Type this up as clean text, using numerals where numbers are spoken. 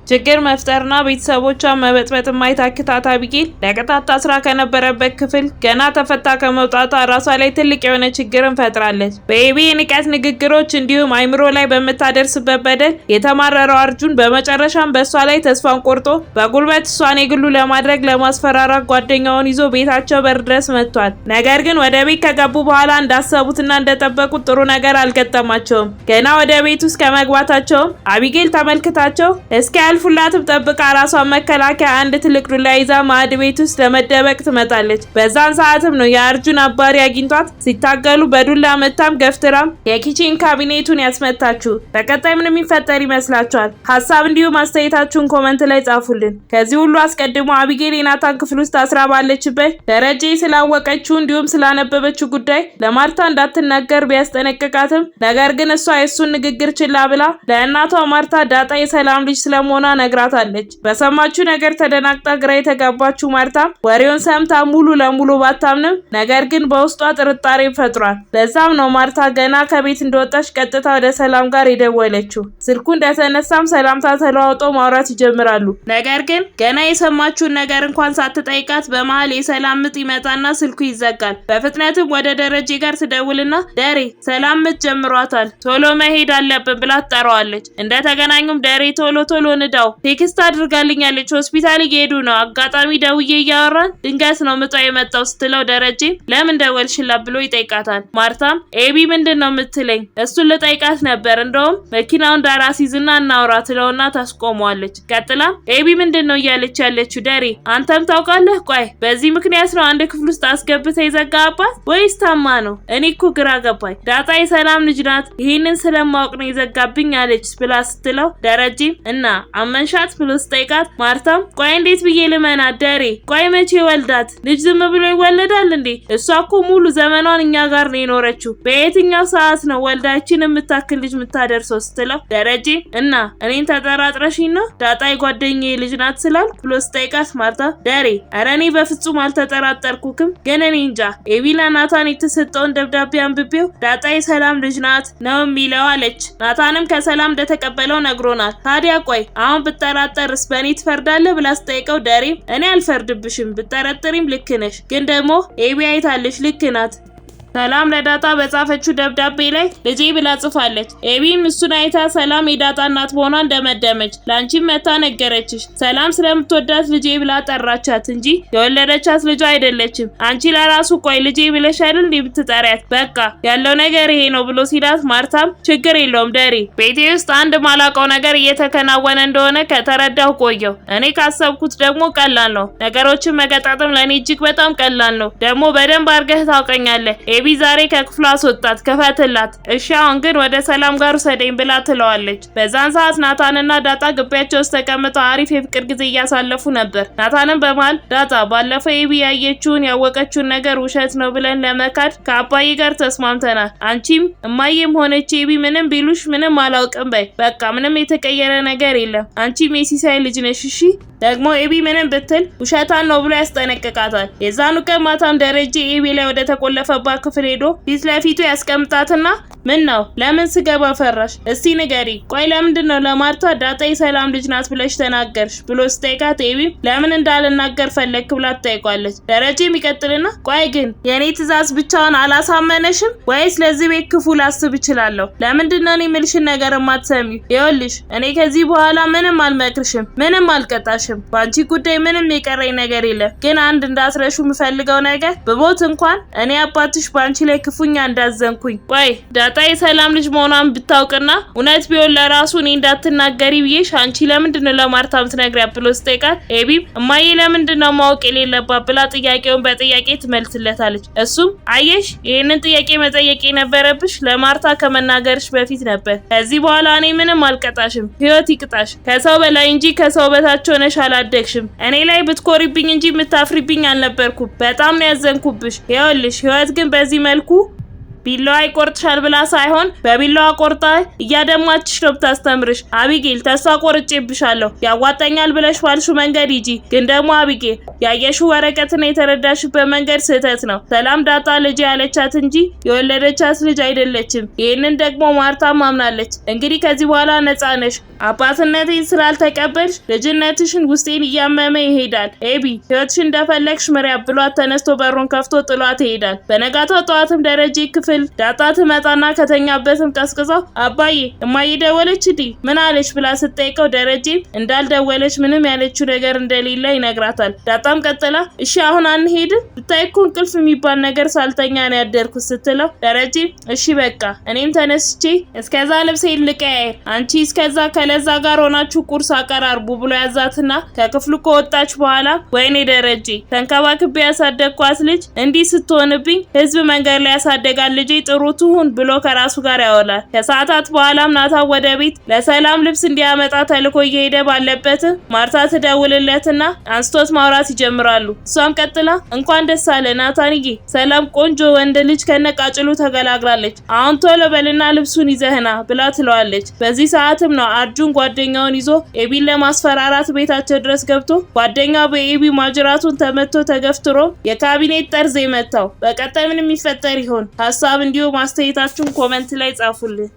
ችግር መፍጠርና ቤተሰቦቿን መበጥበጥ የማይታክታት አቢጌል ለቅጣት ታስራ ከነበረበት ክፍል ገና ተፈታ ከመውጣቷ ራሷ ላይ ትልቅ የሆነ ችግርን ፈጥራለች። በኤቢ የንቀት ንግግሮች እንዲሁም አይምሮ ላይ በምታደርስበት በደል የተማረረው አርጁን በመጨረሻም በእሷ ላይ ተስፋን ቆርጦ በጉልበት እሷን የግሉ ለማድረግ ለማስፈራራት ጓደኛውን ይዞ ቤታቸው በር ድረስ መጥቷል። ነገር ግን ወደ ቤት ከገቡ በኋላ እንዳሰቡትና እንደጠበቁት ጥሩ ነገር አልገጠማቸውም። ገና ወደ ቤት ውስጥ ከመግባታቸውም አቢጌል ተመልክታቸው እስኪ ያልፉላትም ጠብቃ ራሷን መከላከያ አንድ ትልቅ ዱላ ይዛ ማዕድ ቤት ውስጥ ለመደበቅ ትመጣለች። በዛን ሰዓትም ነው የአርጁን አባሪ አግኝቷት ሲታገሉ በዱላ መታም ገፍትራም የኪችን ካቢኔቱን ያስመታችሁ። በቀጣይ ምን የሚፈጠር ይመስላችኋል? ሀሳብ እንዲሁም አስተያየታችሁን ኮመንት ላይ ጻፉልን። ከዚህ ሁሉ አስቀድሞ አቢጌል የናታን ክፍል ውስጥ አስራ ባለችበት ደረጀ ስላወቀችው እንዲሁም ስላነበበችው ጉዳይ ለማርታ እንዳትናገር ቢያስጠነቅቃትም ነገር ግን እሷ የሱን ንግግር ችላ ብላ ለእናቷ ማርታ ዳጣ የሰላም ልጅ ስለመሆኗ ነግራታለች። በሰማችው ነገር ተደናግጣ ግራ የተጋባችው ማርታ ወሬውን ሰምታ ሙሉ ለሙሉ ባታምንም ነገር ግን በውስጧ ጥርጣሬ ፈጥሯል። ለዛም ነው ማርታ ገና ከቤት እንደወጣች ቀጥታ ወደ ሰላም ጋር የደወለችው። ስልኩ እንደተነሳም ሰላምታ ተለዋውጠው ማውራት ይጀምራሉ። ነገር ግን ገና የሰማችውን ነገር እንኳን ሳትጠይቃት በመሃል የሰላም ምጥ ይመጣና ስልኩ ይዘጋል። በፍጥነትም ወደ ደረጀ ጋር ትደውልና ደሬ ሰላም ምጥ ጀምሯታል፣ ቶሎ መሄድ አለብን ብላ ትጠራዋለች። እንደተገናኙም ደሬ ቶሎ ንዳው ቴክስት አድርጋልኛለች፣ ሆስፒታል እየሄዱ ነው፣ አጋጣሚ ደውዬ እያወራን ድንገት ነው ምጧ የመጣው ስትለው ደረጀ ለምን ደወልሽላት ብሎ ይጠይቃታል። ማርታም ኤቢ ምንድነው የምትለኝ? እሱን ልጠይቃት ነበር፣ እንደውም መኪናውን ዳራስ ይዝና እናውራ ትለውና ታስቆመዋለች። ቀጥላም ኤቢ ምንድነው እያለች ያለችው? ደሬ አንተም ታውቃለህ? ቆይ በዚህ ምክንያት ነው አንድ ክፍል ውስጥ አስገብተህ የዘጋባት ወይስ ታማ ነው? እኔ እኮ ግራ ገባኝ። ዳጣ የሰላም ልጅ ናት፣ ይሄንን ስለማወቅ ነው የዘጋብኝ አለች ብላ ስትለው ደረጀ እና አመንሻት ብሎ ስጠይቃት ማርታም ቆይ እንዴት ብዬ ልመናት ደሬ? ቆይ መቼ ወልዳት? ልጅ ዝም ብሎ ይወለዳል እንዴ? እሷ እኮ ሙሉ ዘመኗን እኛ ጋር ነው የኖረችው። በየትኛው ሰዓት ነው ወልዳችን የምታክል ልጅ የምታደርሰው ስትለው ደረጀ እና እኔን ተጠራጥረሽኝ ነው ዳጣ የጓደኛዬ ልጅ ናት ስላል ብሎ ስጠይቃት ማርታ ደሬ ኧረ እኔ በፍጹም አልተጠራጠርኩክም፣ ግን እኔ እንጃ ኤቢ ለናታን የተሰጠውን ደብዳቤ አንብቤው ዳጣ የሰላም ልጅ ናት ነው የሚለው አለች። ናታንም ከሰላም እንደተቀበለው ነግሮናል። ታዲያ ቆይ አሁን ብጠራጠርስ በእኔ ትፈርዳለህ ብላ ስጠይቀው ደሬም እኔ አልፈርድብሽም፣ ብጠረጥሪም ልክ ነሽ፣ ግን ደግሞ ኤቢ አይታለች ልክ ናት። ሰላም ለዳጣ በጻፈችው ደብዳቤ ላይ ልጄ ብላ ጽፋለች። ኤቢም እሱን አይታ ሰላም የዳጣ እናት መሆኗ እንደመደመች ላንቺም መታ ነገረችሽ። ሰላም ስለምትወዳት ልጄ ብላ ጠራቻት እንጂ የወለደቻት ልጇ አይደለችም። አንቺ ለራሱ ቆይ ልጄ ብለሽ አይደል እንዴ ብትጠሪያት? በቃ ያለው ነገር ይሄ ነው ብሎ ሲላት ማርታም ችግር የለውም ደሬ፣ ቤቴ ውስጥ አንድ ማላውቀው ነገር እየተከናወነ እንደሆነ ከተረዳሁ ቆየው። እኔ ካሰብኩት ደግሞ ቀላል ነው። ነገሮችን መገጣጠም ለኔ እጅግ በጣም ቀላል ነው። ደግሞ በደንብ አድርገህ ታውቀኛለህ። ኤቢ ኤቢ ዛሬ ከክፍሏ አስወጣት፣ ከፈትላት። እሺ አሁን ግን ወደ ሰላም ጋር ውሰደኝ ብላ ትለዋለች። በዛን ሰዓት ናታንና ዳጣ ግቢያቸው ውስጥ ተቀምጠው አሪፍ የፍቅር ጊዜ እያሳለፉ ነበር። ናታንም በመሃል ዳጣ ባለፈው ኤቢ ያየችውን ያወቀችውን ነገር ውሸት ነው ብለን ለመካድ ከአባዬ ጋር ተስማምተናል። አንቺም እማዬም ሆነች ኤቢ ምንም ቢሉሽ ምንም አላውቅም በይ። በቃ ምንም የተቀየረ ነገር የለም። አንቺም የሲሳይ ልጅ ነሽ እሺ። ደግሞ ኤቢ ምንም ብትል ውሸታን ነው ብሎ ያስጠነቅቃታል። የዛኑ ቀን ማታም ደረጀ ኤቢ ላይ ወደ ተቆለፈባት ክፍል ሄዶ ፊት ለፊቱ ያስቀምጣትና ምን ነው ለምን ስገባ ፈራሽ? እስቲ ንገሪ። ቆይ ለምንድን ነው ለማርታ ዳጣ የሰላም ልጅ ናት ብለሽ ተናገርሽ ብሎ ስጠይቃት ኤቢ ለምን እንዳልናገር ፈለግክ ብላ ትጠይቋለች። ደረጀም ይቀጥልና ቆይ ግን የኔ ትዕዛዝ ብቻውን አላሳመነሽም ወይስ ለዚህ ቤት ክፉ ላስብ እችላለሁ? ለምንድን ነው እኔ የምልሽን ነገር የማትሰሚው? ይኸውልሽ እኔ ከዚህ በኋላ ምንም አልመክርሽም፣ ምንም አልቀጣሽም። በአንቺ ጉዳይ ምንም የቀረኝ ነገር የለም። ግን አንድ እንዳትረሹ የምፈልገው ነገር ብሞት እንኳን እኔ አባትሽ በአንቺ ላይ ክፉኛ እንዳዘንኩኝ። ቆይ ዳጣ የሰላም ልጅ መሆኗን ብታውቅና እውነት ቢሆን ለራሱ እኔ እንዳትናገሪ ብዬሽ አንቺ ለምንድነው ለማርታ ምትነግሪያት ብሎ ስጠይቃት ኤቢም እማዬ ለምንድነው ማወቅ የሌለባት ብላ ጥያቄውን በጥያቄ ትመልስለታለች። እሱም አየሽ ይህንን ጥያቄ መጠየቅ የነበረብሽ ለማርታ ከመናገርሽ በፊት ነበር። ከዚህ በኋላ እኔ ምንም አልቀጣሽም፣ ህይወት ይቅጣሽ። ከሰው በላይ እንጂ ከሰው በታች ሆነሽ አላደግሽም። እኔ ላይ ብትኮሪብኝ እንጂ የምታፍሪብኝ አልነበርኩም። በጣም ነው ያዘንኩብሽ። ይኸውልሽ ህይወት ግን በዚህ መልኩ ቢላዋ ይቆርጥሻል ብላ ሳይሆን በቢላዋ ቆርጣ እያደማችሽ ነው ብታስተምርሽ። አቢጌል ተስፋ ቆርጬብሻለሁ። ያዋጣኛል ብለሽ ባልሹ መንገድ ሂጂ። ግን ደግሞ አቢጌል ያየሽው ወረቀትና የተረዳሽበት መንገድ ስህተት ነው። ሰላም ዳጣ ልጅ ያለቻት እንጂ የወለደቻት ልጅ አይደለችም። ይህንን ደግሞ ማርታ ማምናለች። እንግዲህ ከዚህ በኋላ ነፃ ነሽ። አባትነቴን ስላልተቀበልሽ ልጅነትሽን ውስጤን እያመመ ይሄዳል። ኤቢ ህይወትሽ እንደፈለግሽ ምሪያ ብሏት ተነስቶ በሩን ከፍቶ ጥሏት ይሄዳል። በነጋታው ጠዋትም ደረጀ ክፍል ዳጣ ትመጣና ከተኛበትም ቀስቅዛው አባዬ እማዬ ደወለች እንዴ ምን አለች ብላ ስትጠይቀው ደረጀም እንዳልደወለች ምንም ያለችው ነገር እንደሌለ ይነግራታል። ዳጣም ቀጥላ እሺ አሁን አንሄድም? ብታይ እኮ እንቅልፍ የሚባል ነገር ሳልተኛ ነው ያደርኩት ስትለው ደረጀም እሺ በቃ እኔም ተነስቼ እስከዛ ልብሴን ልቀያየር፣ አንቺ እስከዛ ከለዛ ጋር ሆናችሁ ቁርስ አቀራርቡ ብሎ ያዛትና ከክፍሉ ከወጣች በኋላ ወይኔ ደረጀ ተንከባክቤ ያሳደግኳት ልጅ እንዲህ ስትሆንብኝ ህዝብ መንገድ ላይ ያሳደጋል ልጄ ጥሩ ትሁን ብሎ ከራሱ ጋር ያወላል። ከሰዓታት በኋላም ናታን ወደ ቤት ለሰላም ልብስ እንዲያመጣ ተልኮ እየሄደ ባለበት ማርታ ትደውልለትና አንስቶት ማውራት ይጀምራሉ። እሷም ቀጥላ እንኳን ደስ አለ ናታንዬ፣ ሰላም ቆንጆ ወንድ ልጅ ከነቃጭሉ ተገላግላለች። አሁን ቶሎ በልና ልብሱን ይዘህና ብላ ትለዋለች። በዚህ ሰዓትም ነው አርጁን ጓደኛውን ይዞ ኤቢን ለማስፈራራት ቤታቸው ድረስ ገብቶ ጓደኛው በኤቢ ማጅራቱን ተመቶ ተገፍትሮ የካቢኔት ጠርዝ የመታው። በቀጣይ ምን የሚፈጠር ይሆን? ሀሳብ እንዲሁም አስተያየታችሁን ኮሜንት ላይ ጻፉልኝ።